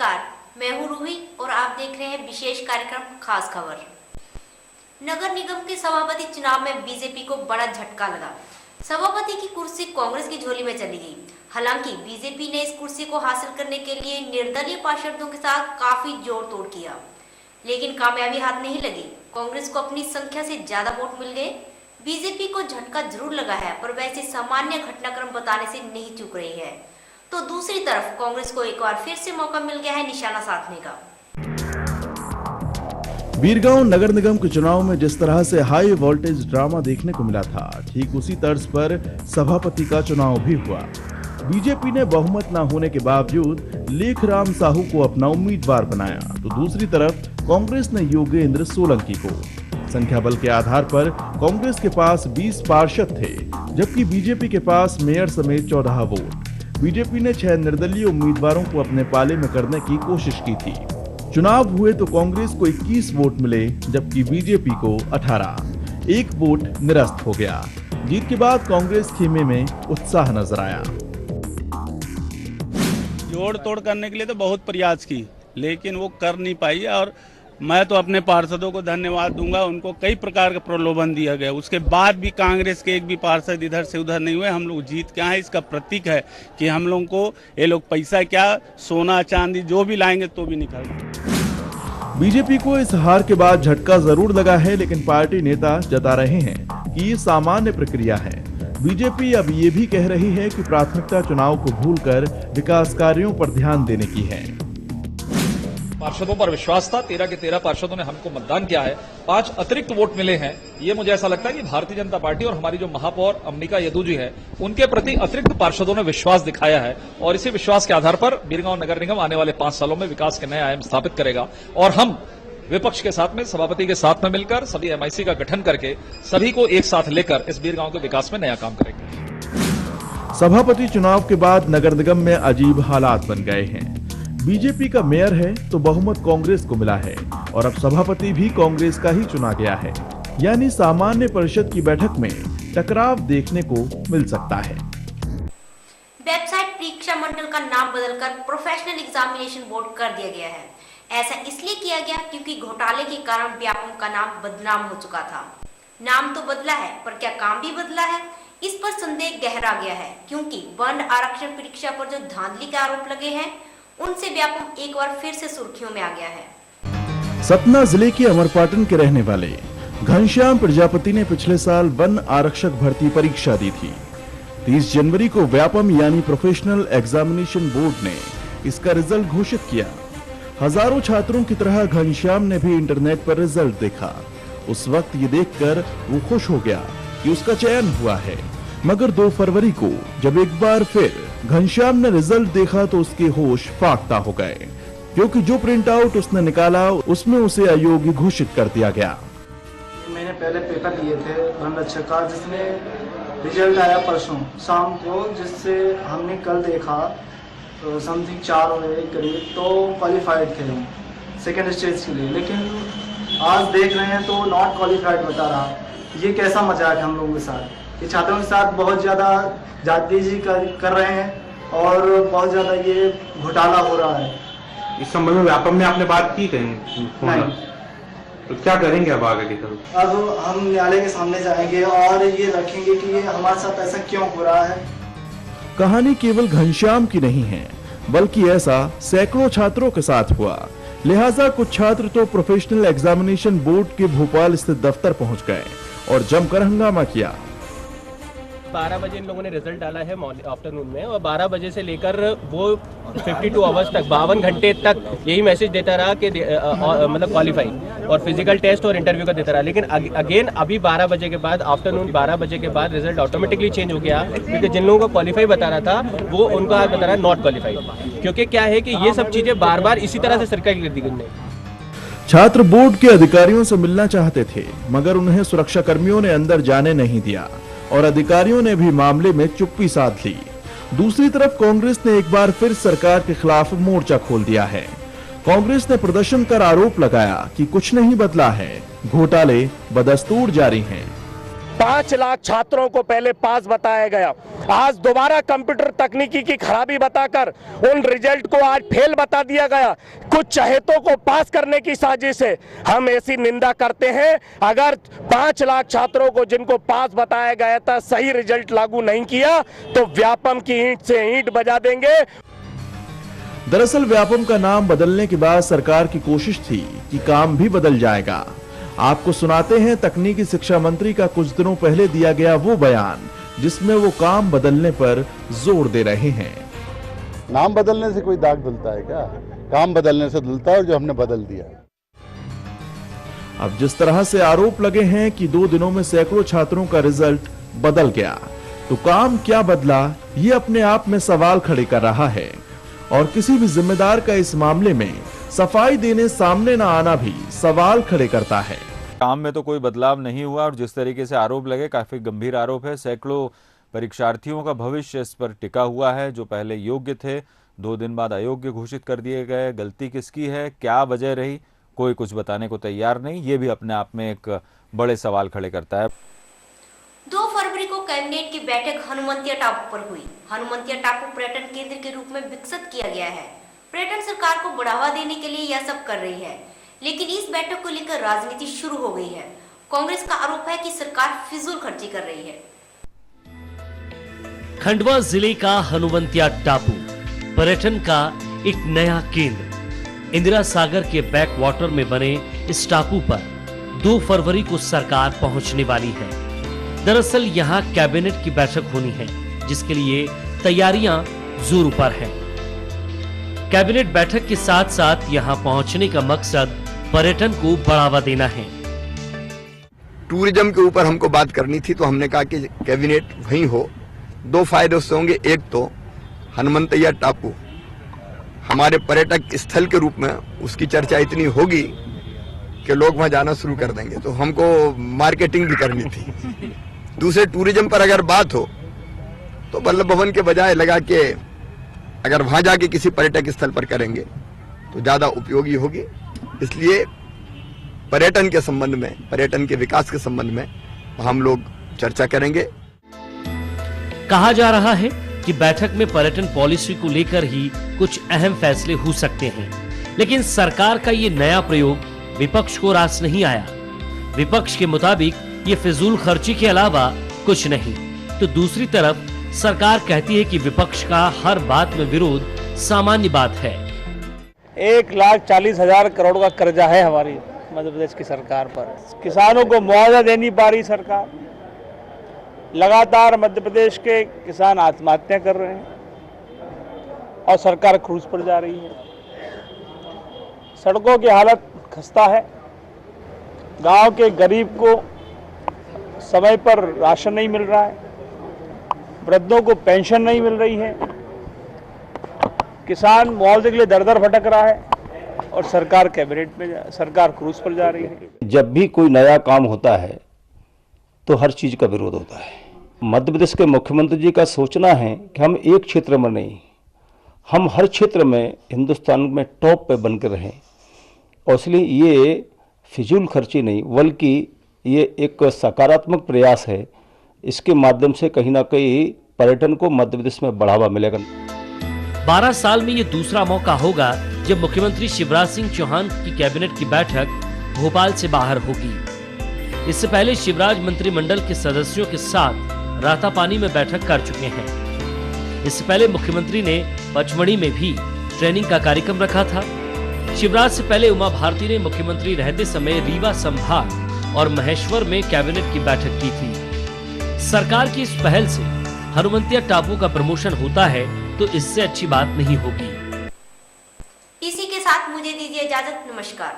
नमस्कार, मैं हूँ रूही और आप देख रहे हैं विशेष कार्यक्रम खास खबर। नगर निगम के सभापति चुनाव में बीजेपी को बड़ा झटका लगा। सभापति की कुर्सी कांग्रेस की झोली में चली गई। हालांकि बीजेपी ने इस कुर्सी को हासिल करने के लिए निर्दलीय पार्षदों के साथ काफी जोड़ तोड़ किया, लेकिन कामयाबी हाथ नहीं लगी। कांग्रेस को अपनी संख्या से ज्यादा वोट मिल गए। बीजेपी को झटका जरूर लगा है, पर वैसे सामान्य घटनाक्रम बताने से नहीं चूक रही है। तो दूसरी तरफ कांग्रेस को एक बार फिर से मौका मिल गया है निशाना साधने का। बीरगांव नगर निगम के चुनाव में जिस तरह से हाई वोल्टेज ड्रामा देखने को मिला था, ठीक उसी तर्ज पर सभापति का चुनाव भी हुआ। बीजेपी ने बहुमत न होने के बावजूद लेखराम साहू को अपना उम्मीदवार बनाया, तो दूसरी तरफ कांग्रेस ने योगेंद्र सोलंकी को। संख्या बल के आधार पर कांग्रेस के पास 20 पार्षद थे, जबकि बीजेपी के पास मेयर समेत 14 वोट। बीजेपी ने 6 निर्दलीय उम्मीदवारों को अपने पाले में करने की कोशिश की थी। चुनाव हुए तो कांग्रेस को 21 वोट मिले, जबकि बीजेपी को 18। एक वोट निरस्त हो गया। जीत के बाद कांग्रेस खेमे में उत्साह नजर आया। जोड़ तोड़ करने के लिए तो बहुत प्रयास की, लेकिन वो कर नहीं पाई। और मैं तो अपने पार्षदों को धन्यवाद दूंगा, उनको कई प्रकार का प्रलोभन दिया गया, उसके बाद भी कांग्रेस के एक भी पार्षद इधर से उधर नहीं हुए। हम लोग जीत के आए, इसका प्रतीक है कि हम लोगों को ये लोग पैसा क्या, सोना चांदी जो भी लाएंगे तो भी निकाल। बीजेपी को इस हार के बाद झटका जरूर लगा है, लेकिन पार्टी नेता जता रहे हैं कि ये सामान्य प्रक्रिया है। बीजेपी अब ये भी कह रही है कि प्राथमिकता चुनाव को भूलकर विकास कार्यों पर ध्यान देने की है। पार्षदों पर विश्वास था, 13 के 13 पार्षदों ने हमको मतदान किया है। 5 अतिरिक्त वोट मिले हैं। ये मुझे ऐसा लगता है कि भारतीय जनता पार्टी और हमारी जो महापौर अंबिका यदू जी है, उनके प्रति अतिरिक्त पार्षदों ने विश्वास दिखाया है, और इसी विश्वास के आधार पर बीरगांव नगर निगम आने वाले 5 सालों में विकास के नए आयाम स्थापित करेगा। और हम विपक्ष के साथ में, सभापति के साथ में मिलकर सभी एमआईसी का गठन करके सभी को एक साथ लेकर इस बीरगांव के विकास में नया काम करेंगे। सभापति चुनाव के बाद नगर निगम में अजीब हालात बन गए हैं। बीजेपी का मेयर है तो बहुमत कांग्रेस को मिला है, और अब सभापति भी कांग्रेस का ही चुना गया है। यानी सामान्य परिषद की बैठक में टकराव देखने को मिल सकता है। वेबसाइट परीक्षा मंडल का नाम बदलकर प्रोफेशनल एग्जामिनेशन बोर्ड कर दिया गया है। ऐसा इसलिए किया गया क्योंकि घोटाले के कारण व्यापम का नाम बदनाम हो चुका था। नाम तो बदला है, पर क्या काम भी बदला है? इस पर संदेह गहरा गया है, क्योंकि वर्ण आरक्षण परीक्षा पर जो धांधली के आरोप लगे हैं, उनसे व्यापम एक बार फिर से सुर्खियों में आ गया है। सतना जिले के अमरपाटन के रहने वाले घनश्याम प्रजापति ने पिछले साल वन आरक्षक भर्ती परीक्षा दी थी। 30 जनवरी को व्यापम यानी प्रोफेशनल एग्जामिनेशन बोर्ड ने इसका रिजल्ट घोषित किया। हजारों छात्रों की तरह घनश्याम ने भी इंटरनेट पर रिजल्ट देखा। उस वक्त ये देखकर वो खुश हो गया कि उसका चयन हुआ है, मगर 2 फरवरी को जब एक बार फिर घनश्याम ने रिजल्ट देखा तो उसके होश फाख्ता हो गए, क्योंकि जो प्रिंट आउट उसने निकाला उसमें उसे अयोग्य घोषित कर दिया गया। मैंने पहले पेपर दिए थे वन रक्षक का, जिसमें रिजल्ट आया परसों शाम को, जिससे हमने कल देखा तो समथिंग 4 बजे करीब तो क्वालिफाइड थे हम सेकेंड स्टेज के लिए, लेकिन आज देख रहे हैं तो नॉट क्वालिफाइड बता रहा। ये कैसा मजाक है हम लोगों के साथ? ये छात्रों के साथ बहुत ज़्यादा जातीजी कर रहे हैं और बहुत ज़्यादा ये घोटाला हो रहा है। इस संबंध में व्यापम में आपने बात की कहीं? नहीं। तो क्या करेंगे अब आगे की तरफ? अब हम न्यायालय के सामने जाएंगे और ये रखेंगे कि ये हमारे साथ ऐसा क्यों हो रहा है। कहानी केवल घनश्याम की नहीं है, बल्कि ऐसा सैकड़ों छात्रों के साथ हुआ। लिहाजा कुछ छात्र तो प्रोफेशनल एग्जामिनेशन बोर्ड के भोपाल स्थित दफ्तर पहुंच गए और जमकर हंगामा किया। 12 बजे इन लोगों ने रिजल्ट डाला है आफ्टरनून में, और 12 बजे से लेकर वो 52 आवर्स तक, 52 घंटे तक यही मैसेज देता रहा कि मतलब क्वालिफाई, और फिजिकल टेस्ट और इंटरव्यू का देता रहा। लेकिन अगेन अभी 12 बजे के बाद, आफ्टरनून 12 बजे के बाद रिजल्ट ऑटोमेटिकली चेंज हो गया, क्योंकि जिन लोगों को क्वालिफाई बता रहा था वो उनको आज बता रहा है नॉट क्वालिफाइड। क्योंकि क्या है कि ये सब चीजें बार बार इसी तरह से सरकार कर दी गई। छात्र बोर्ड के अधिकारियों से मिलना चाहते थे, मगर उन्हें सुरक्षा कर्मियों ने अंदर जाने नहीं दिया और अधिकारियों ने भी मामले में चुप्पी साध ली। दूसरी तरफ कांग्रेस ने एक बार फिर सरकार के खिलाफ मोर्चा खोल दिया है। कांग्रेस ने प्रदर्शन कर आरोप लगाया कि कुछ नहीं बदला है, घोटाले बदस्तूर जारी हैं। 5 लाख छात्रों को पहले पास बताया गया, आज दोबारा कंप्यूटर तकनीकी की खराबी बताकर उन रिजल्ट को आज फेल बता दिया गया। कुछ चहेतों को पास करने की साजिश है। हम ऐसी निंदा करते हैं। अगर 5 लाख छात्रों को जिनको पास बताया गया था सही रिजल्ट लागू नहीं किया तो व्यापम की ईंट से ईंट बजा देंगे। दरअसल व्यापम का नाम बदलने के बाद सरकार की कोशिश थी कि काम भी बदल जाएगा। आपको सुनाते हैं तकनीकी शिक्षा मंत्री का कुछ दिनों पहले दिया गया वो बयान जिसमें वो काम बदलने पर जोर दे रहे हैं। नाम बदलने से कोई दाग धुलता है क्या? काम बदलने से धुलता है, और जो हमने बदल दिया। अब जिस तरह से आरोप लगे हैं कि 2 दिनों में सैकड़ों छात्रों का रिजल्ट बदल गया, तो काम क्या बदला, ये अपने आप में सवाल खड़े कर रहा है। और किसी भी जिम्मेदार का इस मामले में सफाई देने सामने न आना भी सवाल खड़े करता है। काम में तो कोई बदलाव नहीं हुआ और जिस तरीके से आरोप लगे काफी गंभीर आरोप है। सैकड़ों परीक्षार्थियों का भविष्य इस पर टिका हुआ है। जो पहले योग्य थे 2 दिन बाद अयोग्य घोषित कर दिए गए। गलती किसकी है, क्या वजह रही, कोई कुछ बताने को तैयार नहीं। ये भी अपने आप में एक बड़े सवाल खड़े करता है। 2 फरवरी को कैबिनेट की बैठक हनुमंतिया टापू पर हुई। हनुमंतिया टापू पर्यटन केंद्र के रूप में विकसित किया गया है। पर्यटन सरकार को बढ़ावा देने के लिए यह सब कर रही है, लेकिन इस बैठक को लेकर राजनीति शुरू हो गई है। कांग्रेस का आरोप है कि सरकार फिजूल खर्ची कर रही है। खंडवा जिले का हनुमंतिया टापू पर्यटन का एक नया केंद्र। इंदिरा सागर के बैक वाटर में बने इस टापू पर 2 फरवरी को सरकार पहुंचने वाली है। दरअसल यहां कैबिनेट की बैठक होनी है, जिसके लिए तैयारियां जोरों पर हैं। कैबिनेट बैठक के साथ साथ यहां पहुंचने का मकसद पर्यटन को बढ़ावा देना है। टूरिज्म के ऊपर हमको बात करनी थी, तो हमने कहा कि कैबिनेट वहीं हो। 2 फायदे उससे होंगे। एक तो हनुमंतिया टापू हमारे पर्यटक स्थल के रूप में उसकी चर्चा इतनी होगी कि लोग वहां जाना शुरू कर देंगे, तो हमको मार्केटिंग भी करनी थी। दूसरे टूरिज्म पर अगर बात हो तो वल्लभ भवन के बजाय लगा के अगर वहां जाके किसी पर्यटक स्थल पर करेंगे तो ज्यादा उपयोगी होगी। इसलिए पर्यटन के संबंध में, पर्यटन के विकास के संबंध में हम लोग चर्चा करेंगे। कहा जा रहा है कि बैठक में पर्यटन पॉलिसी को लेकर ही कुछ अहम फैसले हो सकते हैं, लेकिन सरकार का ये नया प्रयोग विपक्ष को रास नहीं आया। विपक्ष के मुताबिक ये फिजूल खर्ची के अलावा कुछ नहीं, तो दूसरी तरफ सरकार कहती है कि विपक्ष का हर बात में विरोध सामान्य बात है। 1,40,000 करोड़ का कर्जा है हमारी मध्य प्रदेश की सरकार पर। किसानों को मुआवजा दे नहीं पा रही सरकार। लगातार मध्य प्रदेश के किसान आत्महत्या कर रहे हैं और सरकार क्रूज पर जा रही है। सड़कों की हालत खस्ता है। गांव के गरीब को समय पर राशन नहीं मिल रहा है। वृद्धों को पेंशन नहीं मिल रही है। किसान मुआवजे के लिए दर-दर भटक रहा है और सरकार कैबिनेट में, सरकार क्रूज पर जा रही है। जब भी कोई नया काम होता है तो हर चीज का विरोध होता है। मध्य प्रदेश के मुख्यमंत्री जी का सोचना है कि हम एक क्षेत्र में नहीं, हम हर क्षेत्र में हिंदुस्तान में टॉप पे बनकर रहें, और इसलिए ये फिजूल खर्ची नहीं बल्कि ये एक सकारात्मक प्रयास है। इसके माध्यम से कहीं ना कहीं पर्यटन को मध्य प्रदेश में बढ़ावा मिलेगा। 12 साल में ये दूसरा मौका होगा जब मुख्यमंत्री शिवराज सिंह चौहान की कैबिनेट की बैठक भोपाल से बाहर होगी। इससे पहले शिवराज मंत्रिमंडल के सदस्यों के साथ रातापानी में बैठक कर चुके हैं। इससे पहले मुख्यमंत्री ने पचमढ़ी में भी ट्रेनिंग का कार्यक्रम रखा था। शिवराज से पहले उमा भारती ने मुख्यमंत्री रहते समय रीवा संभाग और महेश्वर में कैबिनेट की बैठक की थी। सरकार की इस पहल से हनुमंतिया टापू का प्रमोशन होता है तो इससे अच्छी बात नहीं होगी। इसी के साथ मुझे दीजिए इजाजत। नमस्कार।